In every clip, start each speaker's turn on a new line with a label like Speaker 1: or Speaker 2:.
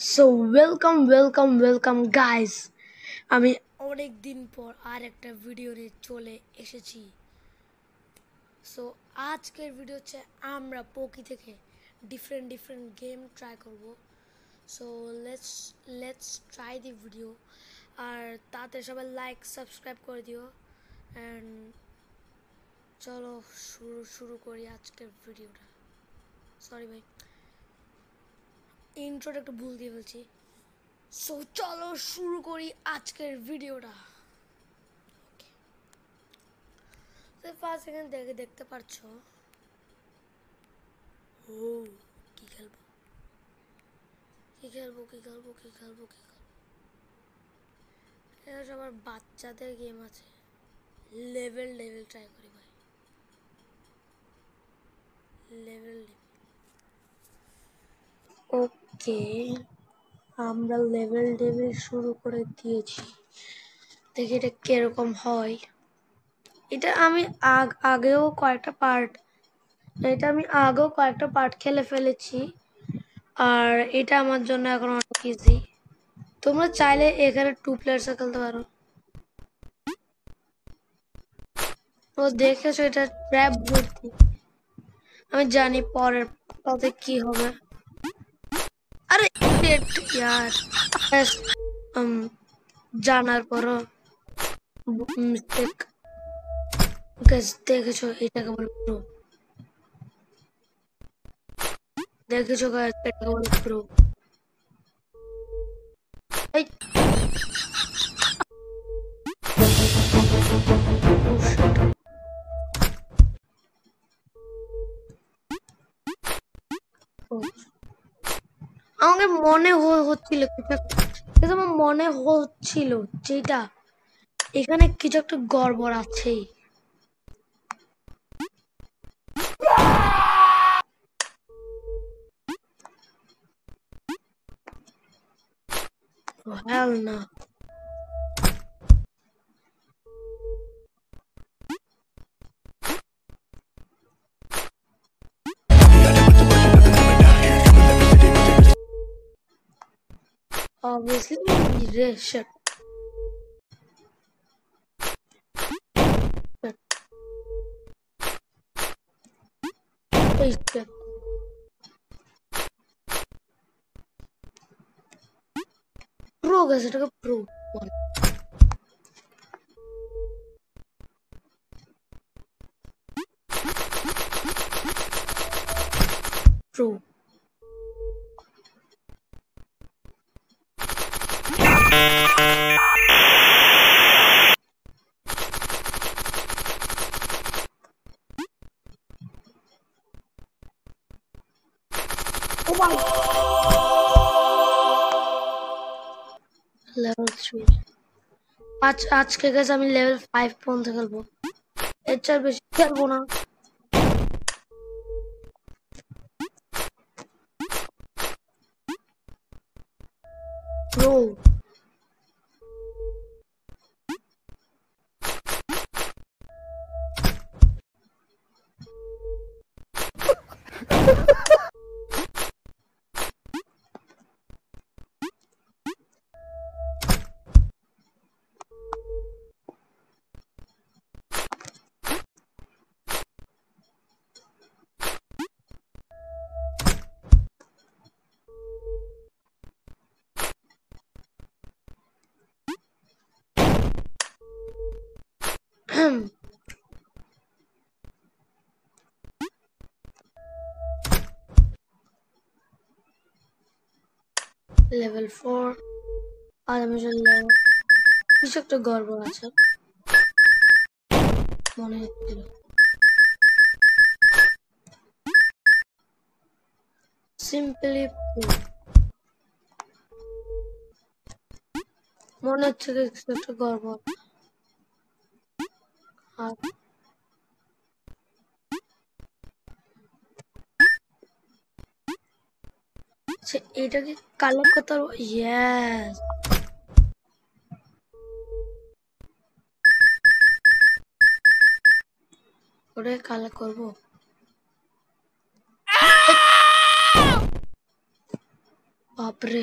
Speaker 1: So welcome guys. আমি অনেক দিন পর আর একটা ভিডিও নিয়ে চলে এসেছি। সো আজকের ভিডিও হচ্ছে আমরা পোকি থেকে ডিফারেন্ট গেম ট্রাই করব। So let's try the video. আর তাতে সবাই লাইক সাবস্ক্রাইব করে দিও। অ্যান্ড চলো শুরু করি আজকের ভিডিওটা। সরি ভাই, ইন্ট্রোটা একটু ভুল দিয়ে ফেলছি। সো চলো শুরু করি আজকের ভিডিওটা। ফার্স্ট সেকেন্ড দেখতে পাচ্ছো। ও কি খেলবো কি খেলবো কি খেলবো কি খেলবো কি খেলবো এটা সবার বাচ্চাদের গেম আছে। লেভেল ট্রাই করি ভাই। লেভেল ওকে, আমরা লেভেল শুরু করে দিয়েছি। দেখি এটা কিরকম হয়। এটা আমি আগেও কয়েকটা পার্ট এটা আমি আগেও কয়েকটা পার্ট খেলে ফেলেছি। আর এটা আমার জন্য এখন অনেক ইজি। তোমরা চাইলে এখানে 2 প্লেয়ার্সে খেলতে পারো। ও দেখেছো এটা ট্র্যাপ ভর্তি। আমি জানি পরের পাতে কি হবে। আরে ইয়ার um, জানার পরও মিস্টেক। দেখেছো এটাকে বলে প্রো। দেখেছো guys, এটাকে বলে প্রো। এই oh shit. Oh, আমাকে মনে হচ্ছিল কিছু কিন্তু আমার মনে হচ্ছিল যেটা এখানে কিছু একটা গড়বড় আছে। হ্যাল না। Obviously, shit. এই shit. প্রো গেছে, এটাকে প্রো বলে। প্রো ও মাই লেভেল 3। আজকে গেছে আমি লেভেল 5 পর্যন্ত খেলবো, এর চেয়ে বেশি খেলবো না। Pro level 4। আর আমি লেভেল কিছু একটা গড়বড় আছে মনে হচ্ছিল। সিম্পলি মনে হচ্ছে কিছু একটা গড়বড়। আর এটাকে কালেক্ট করতে পারবো। ইয়েস, ওটাকে কালেক্ট করবো। বাপরে,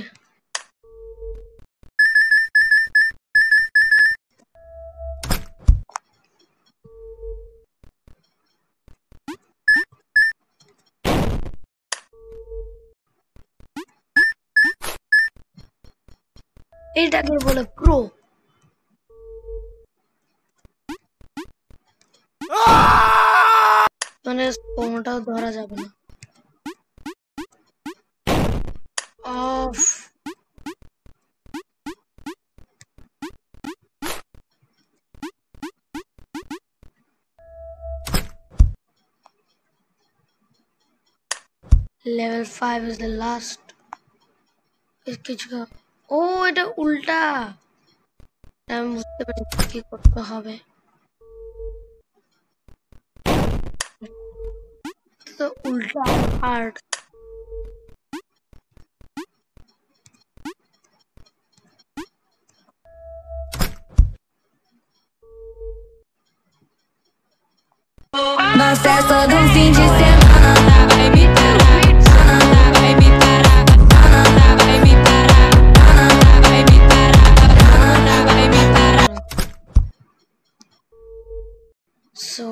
Speaker 1: এটাকে বলে প্রো। মানে কোনোটাও ধরা যাবে না। Of. Level 5 is the last. কিছু ও এটা উল্টা। আমি বুঝতে পারি কি করতে হবে। তো উল্টা hard.
Speaker 2: Nossa, é só do fim de semana. Vai me parar, vai me parar, vai me parar, vai me parar, vai me parar.
Speaker 1: So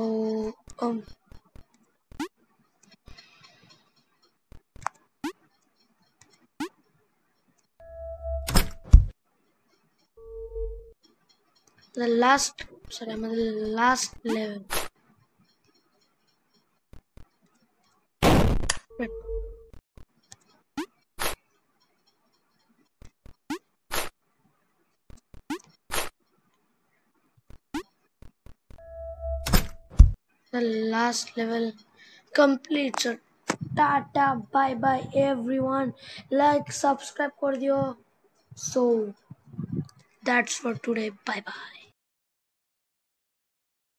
Speaker 1: the last, sorry, আমাদের last level. The last level complete. So tata, bye bye everyone. Like, subscribe kor diyo. So that's for today. Bye bye.